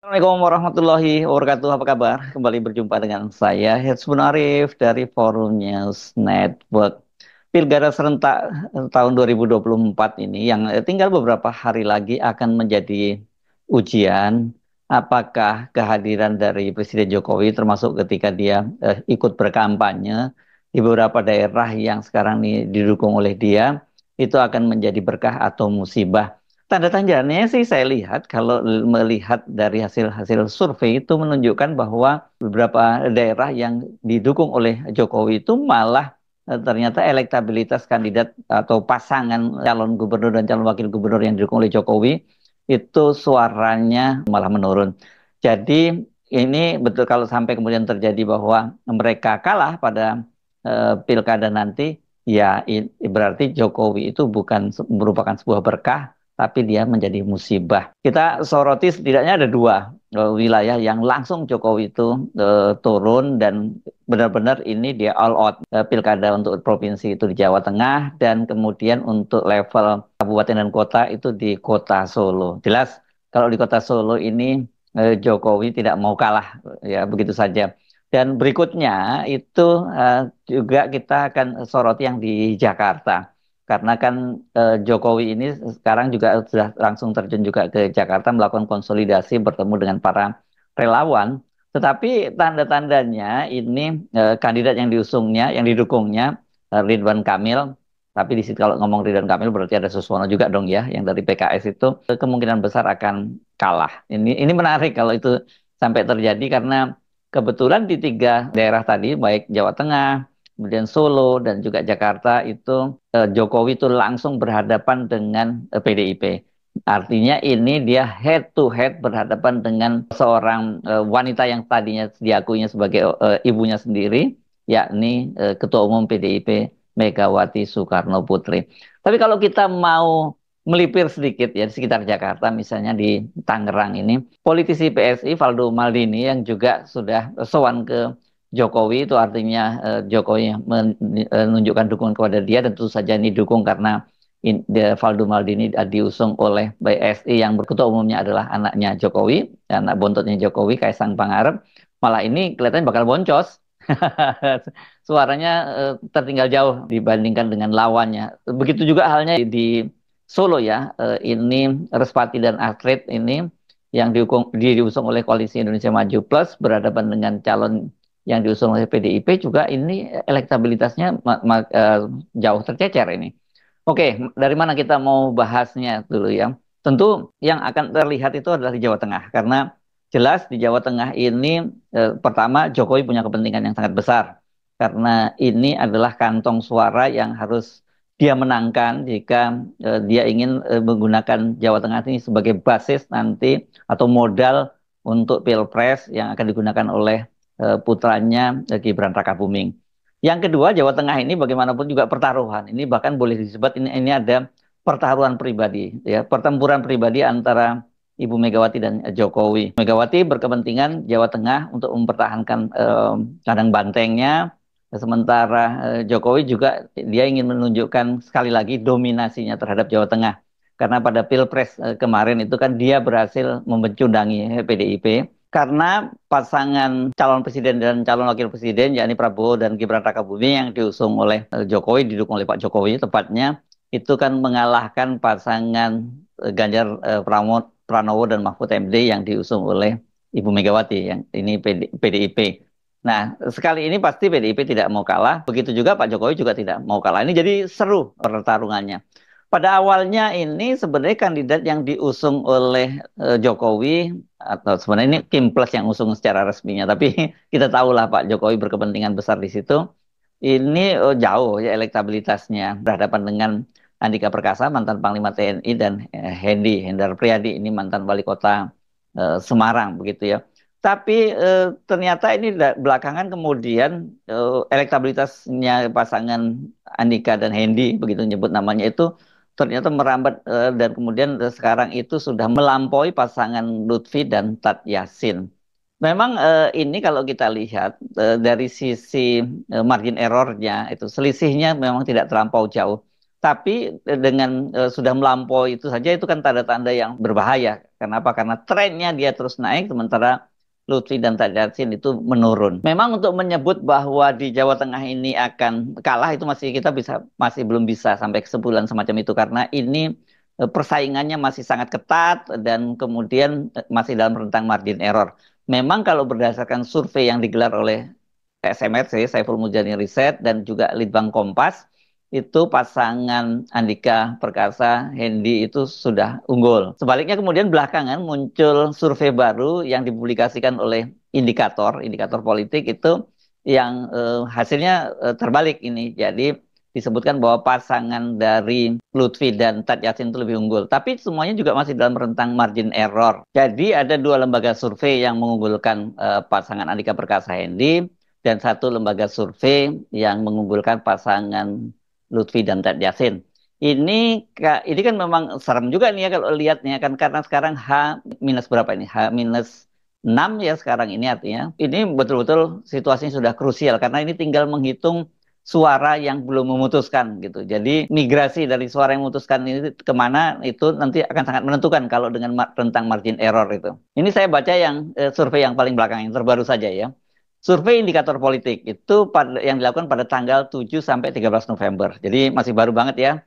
Assalamualaikum warahmatullahi wabarakatuh. Apa kabar? Kembali berjumpa dengan saya, Hetsbun Arif dari Forum News Network. Pilkada serentak tahun 2024 ini yang tinggal beberapa hari lagi akan menjadi ujian apakah kehadiran dari Presiden Jokowi termasuk ketika dia ikut berkampanye di beberapa daerah yang sekarang ini didukung oleh dia itu akan menjadi berkah atau musibah. Tanda-tandanya sih saya lihat kalau melihat dari hasil-hasil survei itu menunjukkan bahwa beberapa daerah yang didukung oleh Jokowi itu malah ternyata elektabilitas kandidat atau pasangan calon gubernur dan calon wakil gubernur yang didukung oleh Jokowi itu suaranya malah menurun. Jadi ini betul kalau sampai kemudian terjadi bahwa mereka kalah pada pilkada nanti, ya berarti Jokowi itu bukan merupakan sebuah berkah tapi dia menjadi musibah. Kita soroti setidaknya ada dua wilayah yang langsung Jokowi itu turun dan benar-benar ini dia all out. Pilkada untuk provinsi itu di Jawa Tengah dan kemudian untuk level kabupaten dan kota itu di kota Solo. Jelas kalau di kota Solo ini Jokowi tidak mau kalah ya begitu saja. Dan berikutnya itu juga kita akan soroti yang di Jakarta. Karena kan Jokowi ini sekarang juga sudah langsung terjun juga ke Jakarta melakukan konsolidasi bertemu dengan para relawan. Tetapi tanda-tandanya ini kandidat yang diusungnya, yang didukungnya Ridwan Kamil. Tapi di situ kalau ngomong Ridwan Kamil berarti ada Suswono juga dong ya, yang dari PKS itu kemungkinan besar akan kalah. Ini menarik kalau itu sampai terjadi karena kebetulan di tiga daerah tadi, baik Jawa Tengah, kemudian Solo dan juga Jakarta itu Jokowi itu langsung berhadapan dengan PDIP. Artinya ini dia head to head berhadapan dengan seorang wanita yang tadinya diakuinya sebagai ibunya sendiri, yakni Ketua Umum PDIP Megawati Soekarno Putri. Tapi kalau kita mau melipir sedikit ya di sekitar Jakarta, misalnya di Tangerang ini, politisi PSI Valdo Maldini yang juga sudah sowan ke Jokowi itu artinya Jokowi menunjukkan dukungan kepada dia dan tentu saja ini dukung karena Valdo Maldini diusung oleh PSI yang berketua umumnya adalah anaknya Jokowi, anak bontotnya Jokowi, Kaisang Pangarep. Malah ini kelihatannya bakal boncos. Suaranya tertinggal jauh dibandingkan dengan lawannya. Begitu juga halnya di Solo ya. Ini Respati dan Astrid ini yang diusung oleh Koalisi Indonesia Maju Plus berhadapan dengan calon yang diusung oleh PDIP juga ini elektabilitasnya jauh tercecer ini. Oke, dari mana kita mau bahasnya dulu ya? Tentu yang akan terlihat itu adalah di Jawa Tengah karena jelas di Jawa Tengah ini pertama Jokowi punya kepentingan yang sangat besar karena ini adalah kantong suara yang harus dia menangkan jika dia ingin menggunakan Jawa Tengah ini sebagai basis nanti atau modal untuk Pilpres yang akan digunakan oleh putranya Gibran Rakabuming. Yang kedua, Jawa Tengah ini bagaimanapun juga pertaruhan. Ini bahkan boleh disebut ini ada pertaruhan pribadi, ya, pertempuran pribadi antara Ibu Megawati dan Jokowi. Megawati berkepentingan Jawa Tengah untuk mempertahankan kandang bantengnya, sementara Jokowi juga dia ingin menunjukkan sekali lagi dominasinya terhadap Jawa Tengah. Karena pada Pilpres kemarin itu kan dia berhasil membecundangi PDIP karena pasangan calon presiden dan calon wakil presiden yakni Prabowo dan Gibran Rakabuming yang diusung oleh Jokowi, didukung oleh Pak Jokowi tepatnya itu kan mengalahkan pasangan Ganjar Pranowo dan Mahfud MD yang diusung oleh Ibu Megawati yang ini PDIP. Nah, sekali ini pasti PDIP tidak mau kalah, begitu juga Pak Jokowi juga tidak mau kalah. Ini jadi seru pertarungannya. Pada awalnya ini sebenarnya kandidat yang diusung oleh Jokowi atau sebenarnya ini Kim Plus yang usung secara resminya, tapi kita tahulah Pak Jokowi berkepentingan besar di situ. Ini jauh ya elektabilitasnya berhadapan dengan Andika Perkasa mantan Panglima TNI dan Hendar Priadi ini mantan Wali Kota Semarang begitu ya. Tapi ternyata ini belakangan kemudian elektabilitasnya pasangan Andika dan Hendi begitu nyebut namanya itu ternyata merambat dan kemudian sekarang itu sudah melampaui pasangan Lutfi dan Tat Yasin. Memang ini kalau kita lihat dari sisi margin errornya itu selisihnya memang tidak terlampau jauh. Tapi dengan sudah melampaui itu saja itu kan tanda-tanda yang berbahaya. Kenapa? Karena trennya dia terus naik sementara Lutfi dan Tajudin itu menurun. Memang untuk menyebut bahwa di Jawa Tengah ini akan kalah itu masih belum bisa sampai kesimpulan semacam itu karena ini persaingannya masih sangat ketat dan kemudian masih dalam rentang margin error. Memang kalau berdasarkan survei yang digelar oleh SMRC, Saiful Mujani Riset dan juga Litbang Kompas, itu pasangan Andika Perkasa Hendy itu sudah unggul. Sebaliknya kemudian belakangan muncul survei baru yang dipublikasikan oleh indikator politik itu yang hasilnya terbalik ini. Jadi disebutkan bahwa pasangan dari Lutfi dan Tat Yassin itu lebih unggul. Tapi semuanya juga masih dalam rentang margin error. Jadi ada dua lembaga survei yang mengunggulkan pasangan Andika Perkasa Hendy dan satu lembaga survei yang mengunggulkan pasangan Lutfi dan Ted Yassin. Ini kan memang serem juga nih ya kalau lihatnya kan karena sekarang H minus berapa ini? H minus 6 ya sekarang ini artinya. Ini betul-betul situasinya sudah krusial karena ini tinggal menghitung suara yang belum memutuskan gitu. Jadi migrasi dari suara yang memutuskan ini kemana itu nanti akan sangat menentukan kalau dengan rentang margin error itu. Ini saya baca yang survei yang paling belakang yang terbaru saja ya. Survei indikator politik itu yang dilakukan pada tanggal 7 sampai 13 November. Jadi masih baru banget ya.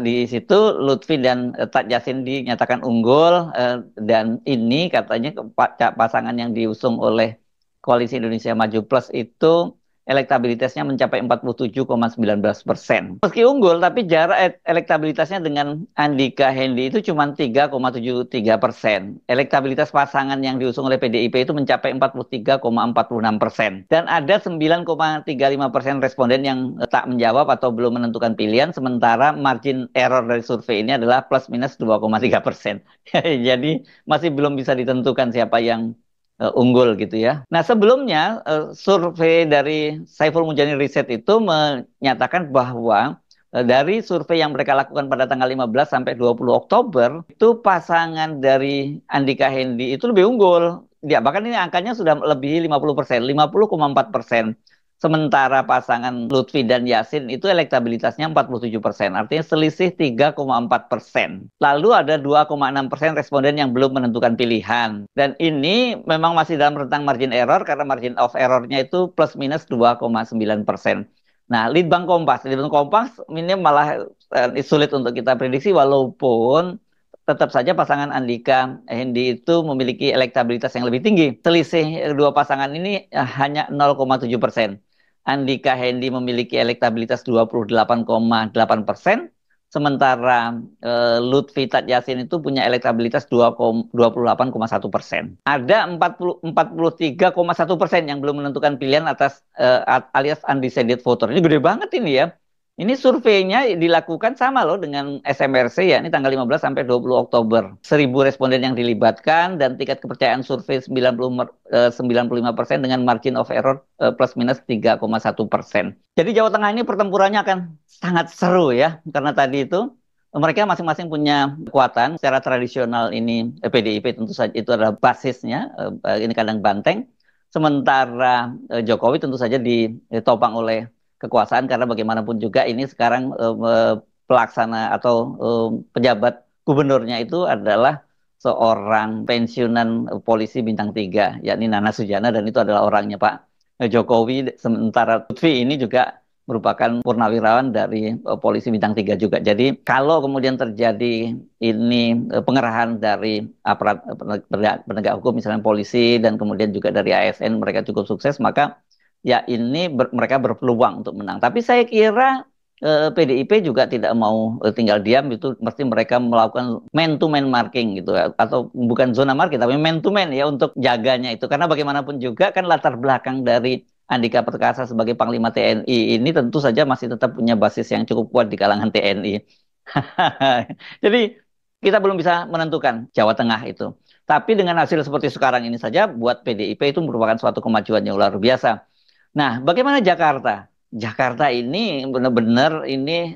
Di situ Lutfi dan Tat Yassin dinyatakan unggul dan ini katanya pasangan yang diusung oleh Koalisi Indonesia Maju Plus itu elektabilitasnya mencapai 47,19%. Meski unggul, tapi jarak elektabilitasnya dengan Andika Hendy itu cuma 3,73%. Elektabilitas pasangan yang diusung oleh PDIP itu mencapai 43,46%. Dan ada 9,35% responden yang tak menjawab atau belum menentukan pilihan, sementara margin error dari survei ini adalah plus minus 2,3%. Jadi masih belum bisa ditentukan siapa yang unggul gitu ya. Nah sebelumnya survei dari Saiful Mujani Riset itu menyatakan bahwa dari survei yang mereka lakukan pada tanggal 15 sampai 20 Oktober itu pasangan dari Andika Hendy itu lebih unggul. Ya, bahkan ini angkanya sudah lebih 50%, 50,4%. Sementara pasangan Lutfi dan Yassin itu elektabilitasnya 47%, artinya selisih 3,4%. Lalu ada 2,6% responden yang belum menentukan pilihan. Dan ini memang masih dalam rentang margin error karena margin of error-nya itu plus minus 2,9%. Nah, Litbang Kompas ini malah sulit untuk kita prediksi walaupun tetap saja pasangan Andika Hendy itu memiliki elektabilitas yang lebih tinggi. Selisih dua pasangan ini hanya 0,7%. Andika Hendy memiliki elektabilitas 28,8%, sementara Lutfi Tat Yassin itu punya elektabilitas 28,1%. Ada 43,1% yang belum menentukan pilihan atas alias undecided voter. Ini gede banget ini ya. Ini surveinya dilakukan sama loh dengan SMRC ya, ini tanggal 15 sampai 20 Oktober. 1.000 responden yang dilibatkan dan tingkat kepercayaan survei 95% dengan margin of error plus minus 3,1%. Jadi Jawa Tengah ini pertempurannya akan sangat seru ya, karena tadi itu mereka masing-masing punya kekuatan. Secara tradisional ini PDIP tentu saja itu adalah basisnya, ini kandang banteng. Sementara Jokowi tentu saja ditopang oleh kekuasaan karena bagaimanapun juga ini sekarang pelaksana atau pejabat gubernurnya itu adalah seorang pensiunan polisi bintang 3 yakni Nana Sujana dan itu adalah orangnya Pak Jokowi. Sementara Lutfi ini juga merupakan purnawirawan dari polisi bintang 3 juga. Jadi kalau kemudian terjadi ini pengerahan dari aparat penegak hukum misalnya polisi dan kemudian juga dari ASN mereka cukup sukses, maka ya ini mereka berpeluang untuk menang. Tapi saya kira PDIP juga tidak mau tinggal diam, itu mesti mereka melakukan man to man marking gitu ya. Atau bukan zona marking tapi man to man ya untuk jaganya itu. Karena bagaimanapun juga kan latar belakang dari Andika Perkasa sebagai Panglima TNI ini tentu saja masih tetap punya basis yang cukup kuat di kalangan TNI. Jadi kita belum bisa menentukan Jawa Tengah itu. Tapi dengan hasil seperti sekarang ini saja buat PDIP itu merupakan suatu kemajuan yang luar biasa. Nah, bagaimana Jakarta? Jakarta ini benar-benar ini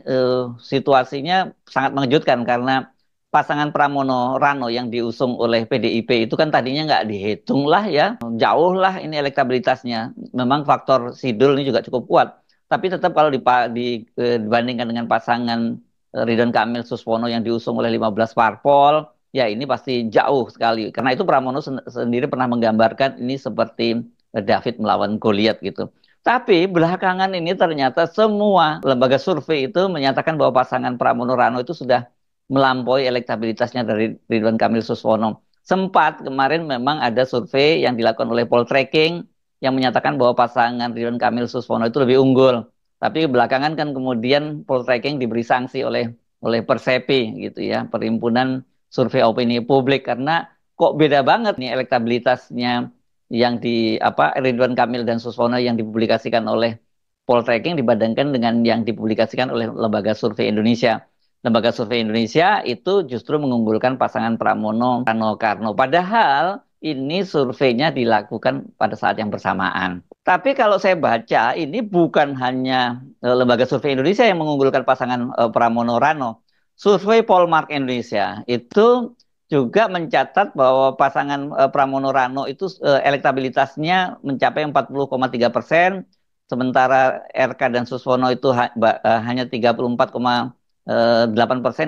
situasinya sangat mengejutkan karena pasangan Pramono Rano yang diusung oleh PDIP itu kan tadinya nggak dihitung lah ya, jauh lah ini elektabilitasnya. Memang faktor Sidul ini juga cukup kuat. Tapi tetap kalau dibandingkan dengan pasangan Ridwan Kamil Suswono yang diusung oleh 15 parpol, ya ini pasti jauh sekali. Karena itu Pramono sendiri pernah menggambarkan ini seperti David melawan Goliat gitu. Tapi belakangan ini ternyata semua lembaga survei itu menyatakan bahwa pasangan Pramono Rano itu sudah melampaui elektabilitasnya dari Ridwan Kamil Suswono. Sempat kemarin memang ada survei yang dilakukan oleh Poltreking yang menyatakan bahwa pasangan Ridwan Kamil Suswono itu lebih unggul. Tapi belakangan kan kemudian Poltreking diberi sanksi oleh Persepi gitu ya, Perhimpunan Survei Opini Publik karena kok beda banget nih elektabilitasnya yang di apa Ridwan Kamil dan Suswono yang dipublikasikan oleh Poltreking dibandingkan dengan yang dipublikasikan oleh Lembaga Survei Indonesia. Lembaga Survei Indonesia itu justru mengunggulkan pasangan Pramono Rano Karno. Padahal ini surveinya dilakukan pada saat yang bersamaan. Tapi kalau saya baca, ini bukan hanya Lembaga Survei Indonesia yang mengunggulkan pasangan Pramono Rano. Survei Polmark Indonesia itu juga mencatat bahwa pasangan Pramono Rano itu elektabilitasnya mencapai 40,3%, sementara RK dan Suswono itu hanya 34,8%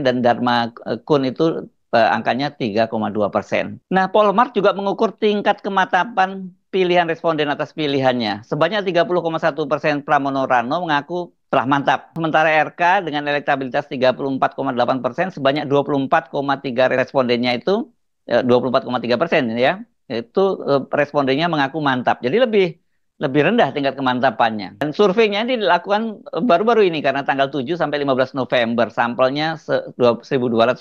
dan Dharma Kun itu angkanya 3,2%. Nah, Polmark juga mengukur tingkat kematangan pilihan responden atas pilihannya. Sebanyak 30,1% Pramono Rano mengaku telah mantap. Sementara RK dengan elektabilitas 34,8%, sebanyak 24,3 respondennya itu 24,3% ya. Itu respondennya mengaku mantap. Jadi lebih lebih rendah tingkat kemantapannya. Dan surveinya ini dilakukan baru-baru ini karena tanggal 7 sampai 15 November. Sampelnya 1.200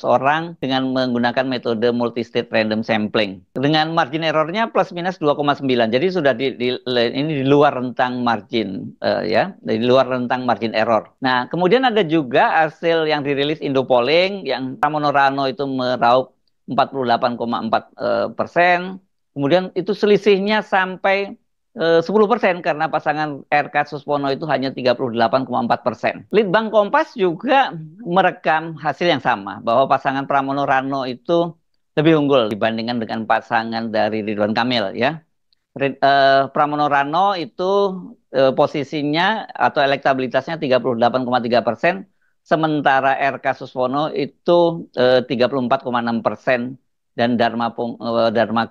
orang dengan menggunakan metode multi-state random sampling. Dengan margin errornya plus minus 2,9. Jadi sudah ini di luar rentang margin ya, di luar rentang margin error. Nah, kemudian ada juga hasil yang dirilis Indopolling yang Pramono Rano itu meraup 48,4%. Kemudian itu selisihnya sampai 10% karena pasangan RK Suswono itu hanya 38,4%. Litbang Kompas juga merekam hasil yang sama bahwa pasangan Pramono Rano itu lebih unggul dibandingkan dengan pasangan dari Ridwan Kamil ya. Pramono Rano itu posisinya atau elektabilitasnya 38,3%, sementara RK Suswono itu 34,6%. Dan Dharma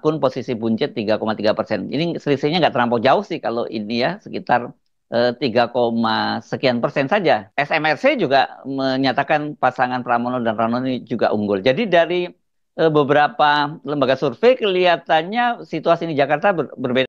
Kun posisi buncit 3,3%. Ini selisihnya nggak terlampau jauh sih kalau ini ya, sekitar 3, sekian persen saja. SMRC juga menyatakan pasangan Pramono dan Rano ini juga unggul. Jadi dari beberapa lembaga survei kelihatannya situasi di Jakarta berbeda.